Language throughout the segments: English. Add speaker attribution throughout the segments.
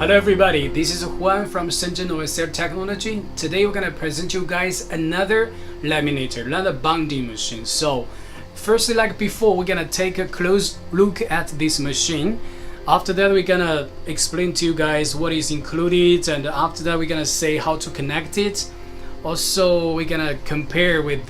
Speaker 1: Hello everybody, this is Juan from Shenzhen OSL Technology. Today we're gonna present you guys another laminator, another bonding machine. So firstly, like before, we're gonna take a close look at this machine. After that, we're gonna explain to you guys what is included, and after that we're gonna say how to connect it. Also, we're gonna compare with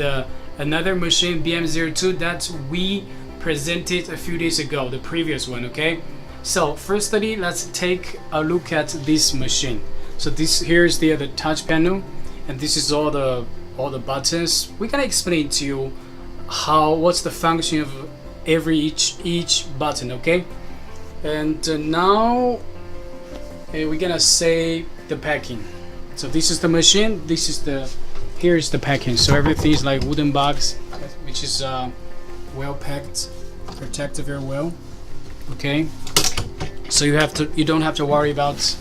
Speaker 1: another machine, BM02, that we presented a few days ago, the previous one, okay? So firstly, let's take a look at this machine. So this here's the touch panel, and this is all the buttons. We're gonna explain to you what's the function of each button, okay? And now we're gonna say the packing. So this is the machine. Here's the packing. So everything is like wooden box, which is well packed, protected very well. Okay. So you don't have to worry about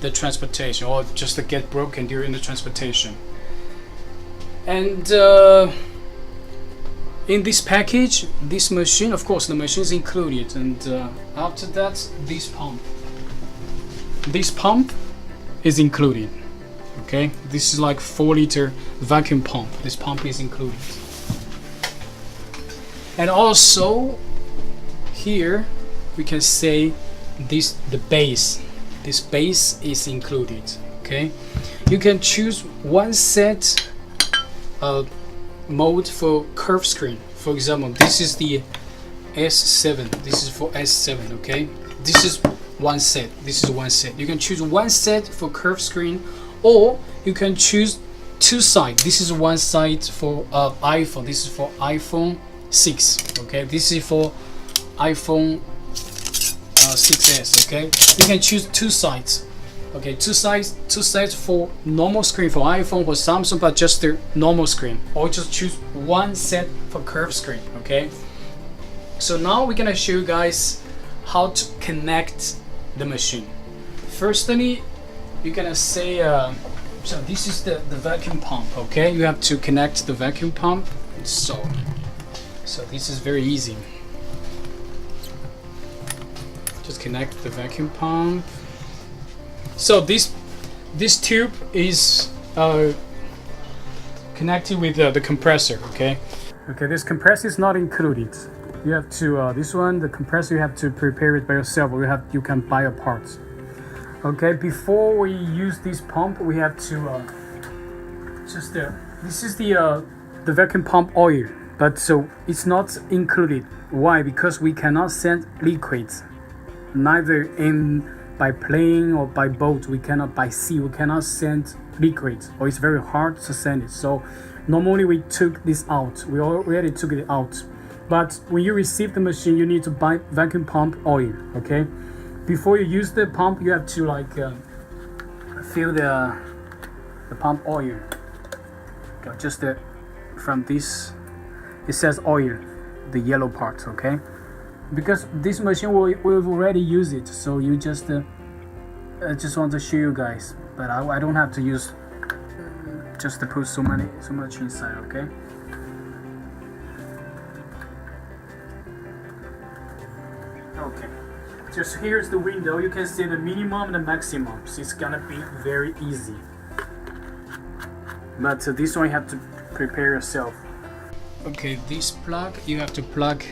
Speaker 1: the transportation or just to get broken during the transportation. And in this package, this machine, of course, the machine is included. And after that, this pump is included. Okay, this is like 4-liter vacuum pump. This pump is included. And also here we can say the base. This base is included. Okay, you can choose one set mode for curved screen. For example, this is the S7. This is for S7. Okay, this is one set. You can choose one set for curved screen, or you can choose two sides. This is one side for iPhone. This is for iPhone 6. Okay, this is for iPhone 6s. Okay, you can choose two sides. Okay, two sides for normal screen for iPhone or Samsung, but just the normal screen, or just choose one set for curved screen. Okay, so now we're gonna show you guys how to connect the machine. Firstly, you're gonna say so this is the vacuum pump. Okay, you have to connect the vacuum pump. So this is very easy. Just connect the vacuum pump. So this tube is connected with the compressor. Okay, this compressor is not included. You have to the compressor, you have to prepare it by yourself, or you can buy a part. Okay, before we use this pump, we have to this is the vacuum pump oil, but so it's not included. Why? Because we cannot send liquids, neither by plane or by boat. We cannot, by sea, we cannot send liquids, or it's very hard to send it. So normally we took this out. We already took it out. But when you receive the machine, you need to buy vacuum pump oil. Okay, before you use the pump, you have to fill the pump oil. Okay, just from this, it says oil, the yellow part. Okay, because this machine we've already used it, so you just want to show you guys. But I don't have to use just to put so much inside. Okay. Okay, just here's the window. You can see the minimum and the maximum. So it's gonna be very easy. But this one you have to prepare yourself. Okay, this plug you have to plug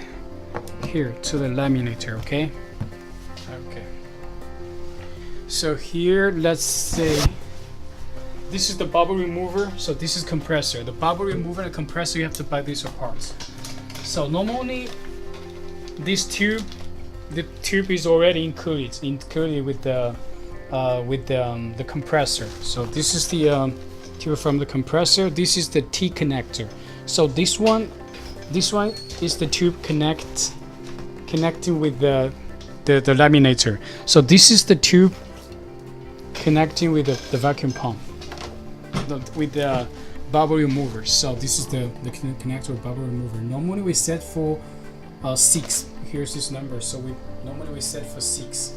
Speaker 1: here to the laminator. Okay. So here, let's say this is the bubble remover. So this is compressor. The bubble remover and the compressor, you have to buy these apart. So normally this tube. The tube is already included with the compressor. So this is the tube from the compressor. This is the T connector. So this one is the tube connecting with the laminator. So this is the tube connecting with the vacuum pump, with the bubble remover. So this is the connector with bubble remover. Normally we set for 6. Here's this number, so normally we set for 6.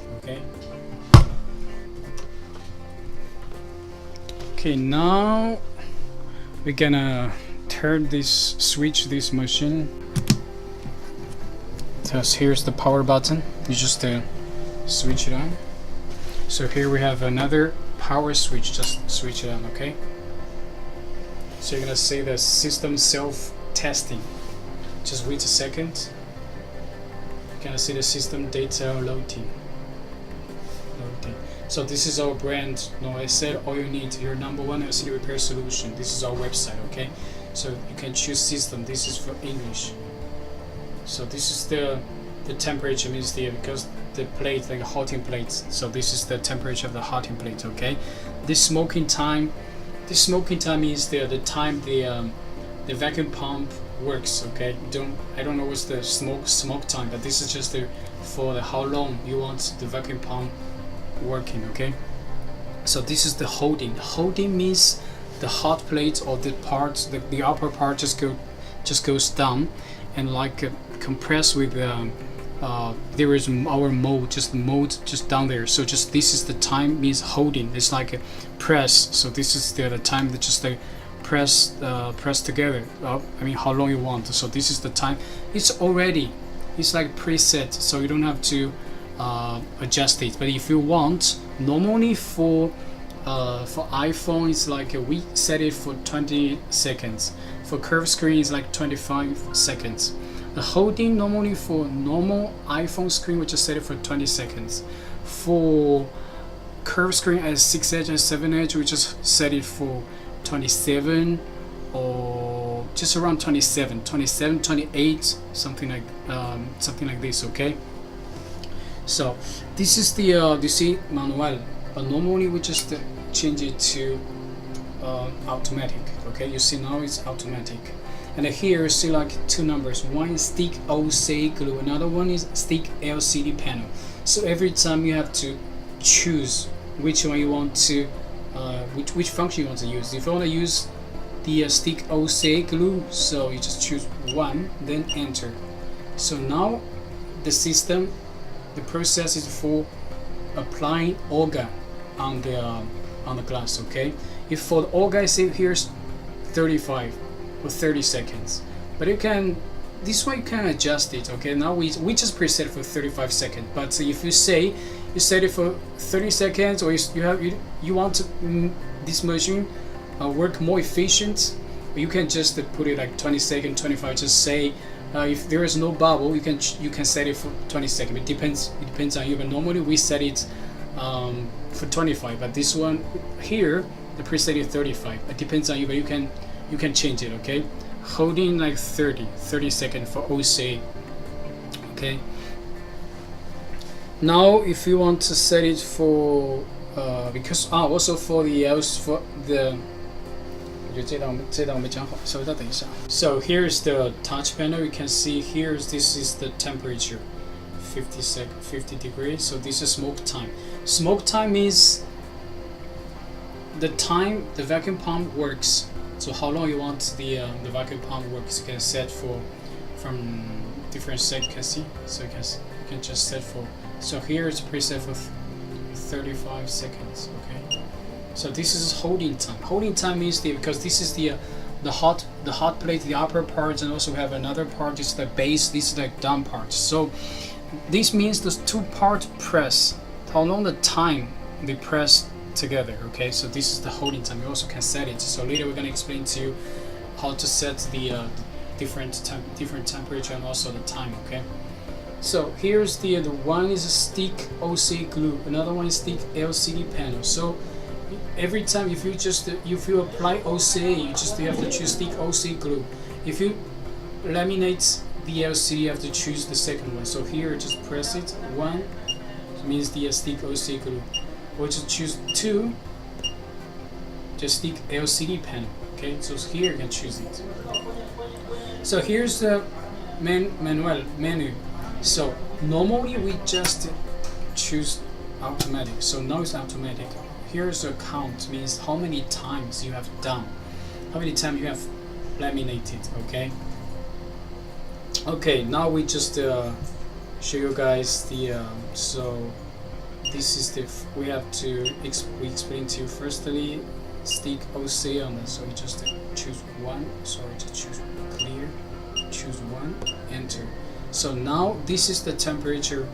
Speaker 1: Okay, now we're gonna switch this machine. So here's the power button. You just switch it on. So here we have another power switch, just switch it on, okay? So you're gonna see the system self-testing. Just wait a second. You're gonna see the system data loading. So this is our brand. No, I said all you need, your #1 LCD repair solution. This is our website, okay? So you can choose system. This is for English. So this is the temperature, means because the plate, like a hotting plate. So this is the temperature of the hotting plate, okay? This smoking time is the time the vacuum pump works, okay? I don't know what's the smoke time, but this is just for how long you want the vacuum pump working, okay? So this is the holding. Holding means the hot plate or the part, the upper part just goes down and like compress with there is our mold just down there. So just this is the time means holding. It's like a press. So this is the time that just press together. I mean how long you want. So this is the time. It's like preset. So you don't have to adjust it. But if you want, normally for iPhone it's like we set it for 20 seconds. For curved screen it's like 25 seconds. The holding normally for normal iPhone screen we just set it for 20 seconds. For curved screen as 6 edge and 7 edge we just set it for 27 or just around 27, 28, something like this, okay? So this is the you see manual, but normally we just change it to automatic, okay? You see now it's automatic. And here you see like two numbers. One is stick OC glue, another one is stick LCD panel. So every time you have to choose which one you want to, which function you want to use. If you want to use the stick OC glue, so you just choose one, then enter. So now the process is for applying Olga on the glass, okay? If for the Olga, I say here's 35 or 30 seconds, but this way you can adjust it, okay? Now we just preset for 35 seconds, but if you say you set it for 30 seconds, or you want this machine work more efficient, you can just put it like 20 seconds, 25. Just say if there is no bubble, you can set it for 20 seconds. It depends on you, but normally we set it for 25. But this one here, the preset is 35. It depends on you, but you can change it, okay? Holding like 30 seconds for OC, okay? Now if you want to set it for because also for the so here's the touch panel. You can see here this is the temperature, 50 degrees. So this is smoke time. Smoke time is the time the vacuum pump works. So how long you want the vacuum pump works, you can set from different set. You can see. So you can just set for. So here it's preset for 35 seconds. Okay. So this is holding time. Holding time means because this is the hot plate, the upper part, and also have another part is the base. This is the down part. So this means the two part press. How long the time they press together, okay? So this is the holding time. You also can set it. So later we're gonna explain to you how to set the different temperature and also the time, okay? So here's the one is a stick OC glue, another one is stick LCD panel. So every time if you apply OCA, you have to choose stick OC glue. If you laminate the LCD, you have to choose the second one. So here just press it. One means the stick OC glue. Or just choose two, just stick LCD panel. Okay, so here you can choose it. So here's the menu. So normally we just choose automatic. So now it's automatic. Here's a count, means how many times you have done, how many times you have laminated. Okay, now we just show you guys the so this is we explain to you firstly stick OC on it. So you just choose one, to choose clear, choose one, enter. So now this is the temperature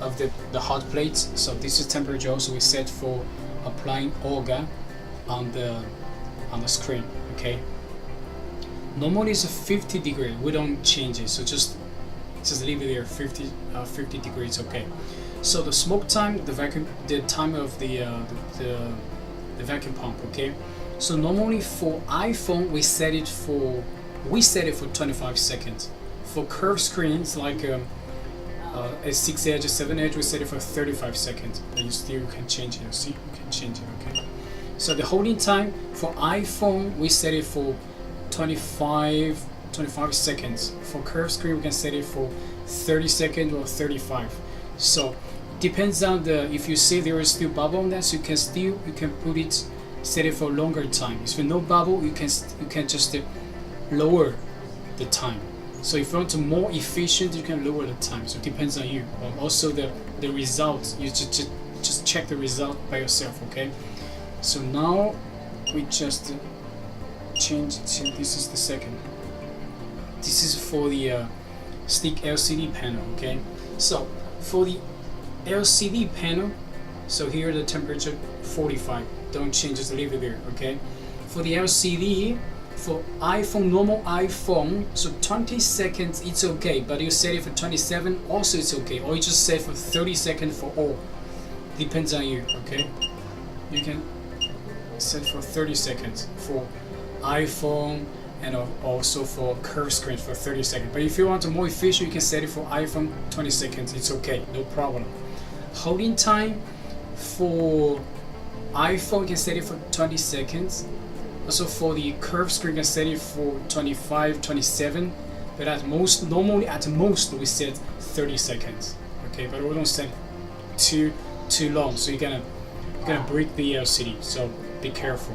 Speaker 1: of the hot plate. So this is temperature also we set for applying Olga on the screen. Okay, normally it's 50 degrees, we don't change it, so just leave it there. 50 degrees. Okay, so the smoke time, the time of the vacuum pump. Okay, so normally for iPhone we set it for 25 seconds. For curved screens like a 6 edge, a 7 edge, we set it for 35 seconds, but you still can change it. See, you can change it. Okay, so the holding time for iPhone we set it for 25 seconds. For curved screen we can set it for 30 seconds or 35. So depends on if you see there is still bubble on that, so you can put it, set it for longer time. If no bubble, you can just lower the time. So if you want to more efficient, you can lower the time. So it depends on you. Also the results, you just check the result by yourself. Okay, so now we just change to, this is the second. This is for the stick LCD panel. Okay, so for the LCD panel, so here the temperature 45, don't change, just leave it there. Okay, for the LCD, for iPhone, normal iPhone, so 20 seconds it's okay, but you set it for 27 also it's okay, or you just set for 30 seconds for all, depends on you. Okay, you can set for 30 seconds for iPhone, and also for curved screen for 30 seconds. But if you want to more efficient, you can set it for iPhone 20 seconds. It's okay, no problem. Holding time for iPhone, you can set it for 20 seconds. Also for the curved screen, you can set it for 25, 27. But at most we set 30 seconds. Okay, but we don't set too long, so you're gonna break the LCD. So be careful.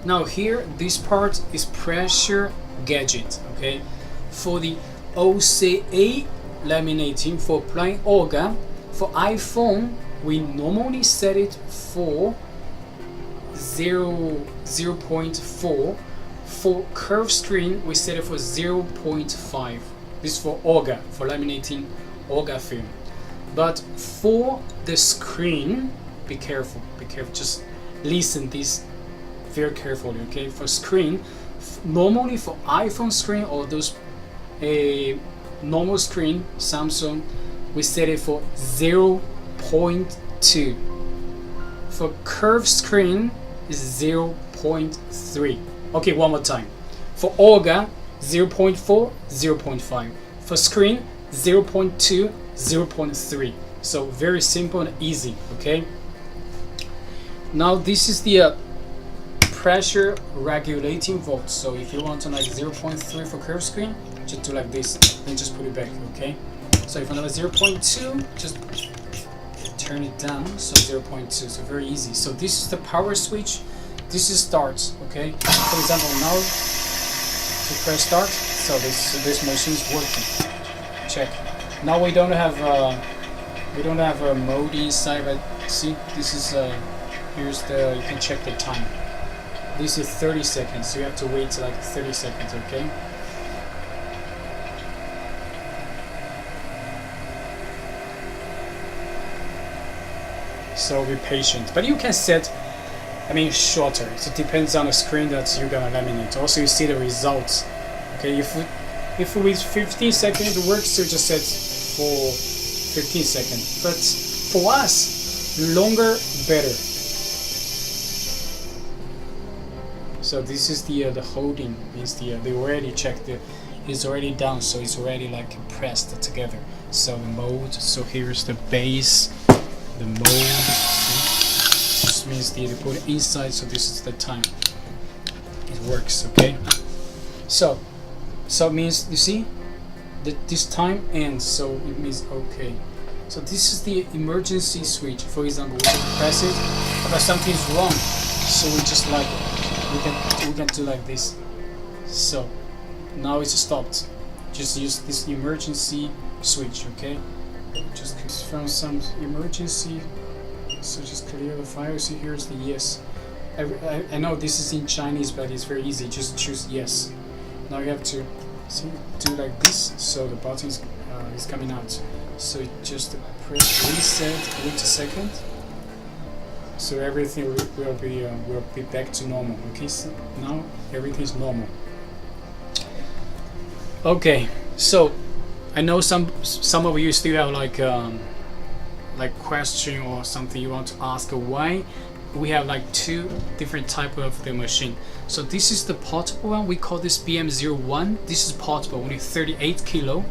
Speaker 1: Now here, this part is pressure gadget. Okay, for the OCA laminating for applying Olga, for iPhone we normally set it for 0.4. For curved screen we set it for 0.5. This is for Olga, for laminating Olga film. But for the screen, be careful, just listen this very carefully. Okay, for screen, normally for iPhone screen or those normal screen Samsung, we set it for 0.2. For curved screen is 0.3. Okay, one more time. For Olga 0.4, 0.5. For screen 0.2, 0.3. So very simple and easy. Okay, now this is the pressure regulating volts. So if you want to like 0.3 for curved screen, just do like this and just put it back. Okay, so if you want 0.2, just turn it down, so 0.2. So very easy. So this is the power switch, this is start. Okay, for example, now to press start, so this machine is working. Check. Now we don't have a mode inside, but see, this is here's you can check the time. This is 30 seconds, so you have to wait like 30 seconds. Okay, so be patient, but you can set shorter. So it depends on the screen that you're gonna laminate. Also you see the results. Okay, if with 15 seconds it works, so just set for 15 seconds, but for us longer better. So this is the holding, means they already checked it's already done, so it's already like pressed together. So the mode, so here's the base, the mode. This means they put it inside, so this is the time it works. Okay, so it means, you see that this time ends, so it means okay. So this is the emergency switch. For example, we can press it, but something's wrong, so we just like we can do like this. So now it's stopped. Just use this emergency switch. Okay, just from some emergency. So just clear the file. See, here's the yes. I know this is in Chinese, but it's very easy. Just choose yes. Now you have to do like this, so the button is coming out. So just press reset, wait a second. So everything will be back to normal. Okay, so now everything is normal. Okay, so I know some of you still have like question or something you want to ask why we have like two different type of the machine. So this is the portable one, we call this BM01. This is portable, only 38 kilo,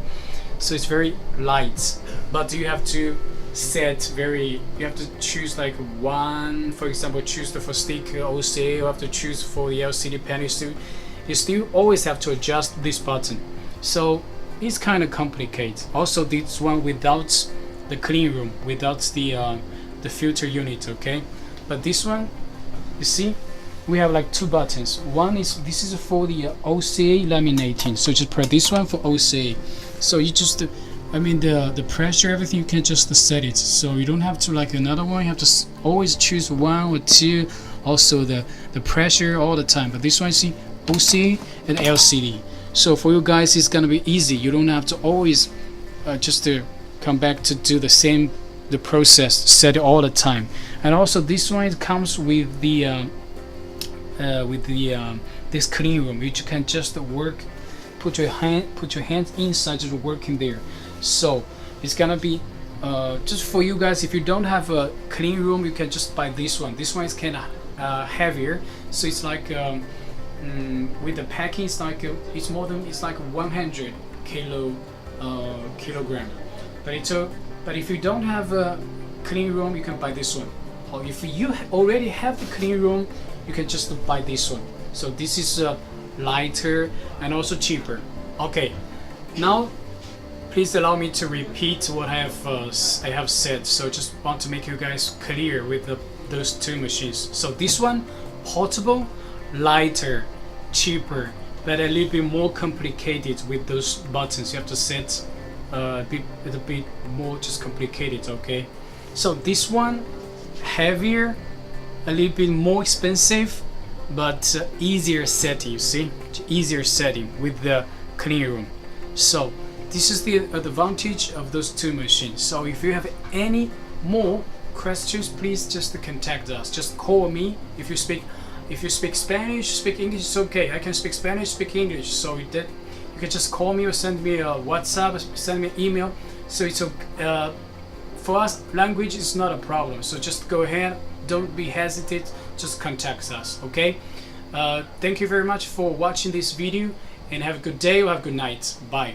Speaker 1: so it's very light, but you have to set you have to choose like one, for example, choose the for stick OCA, you have to choose for the LCD panel. You still always have to adjust this button, so it's kind of complicated. Also this one without the clean room, without the filter unit, okay? But this one, you see, we have like two buttons. One is, this is for the OCA laminating, so just press this one for OCA. So you just I mean the pressure, everything, you can just set it, so you don't have to like another one, you have to always choose one or two. Also the pressure all the time. But this one, see, OCA and LCD, so for you guys it's gonna be easy. You don't have to always just to come back to do the process, set it all the time. And also this one, it comes with the this clean room, which you can just work, put your hands inside, just working there. So it's gonna be just for you guys. If you don't have a clean room, you can just buy this one. This one is kind of heavier, so it's like with the packing, it's like it's like 100 kilogram. But if you don't have a clean room, you can buy this one. Or if you already have the clean room, you can just buy this one. So this is lighter and also cheaper. Okay, now please allow me to repeat what I have said. So just want to make you guys clear with those two machines. So this one, portable, lighter, cheaper, but a little bit more complicated with those buttons. You have to set a bit more just complicated, okay? So this one, heavier, a little bit more expensive, but easier setting, you see? Easier setting with the clean room. So this is the advantage of those two machines. So if you have any more questions, please just contact us. Just call me. If you speak Spanish, speak English, it's okay. I can speak Spanish, speak English. So you can just call me or send me a WhatsApp, send me an email. So it's for us, language is not a problem. So just go ahead, don't be hesitant, just contact us, okay? Thank you very much for watching this video, and have a good day or have a good night. Bye.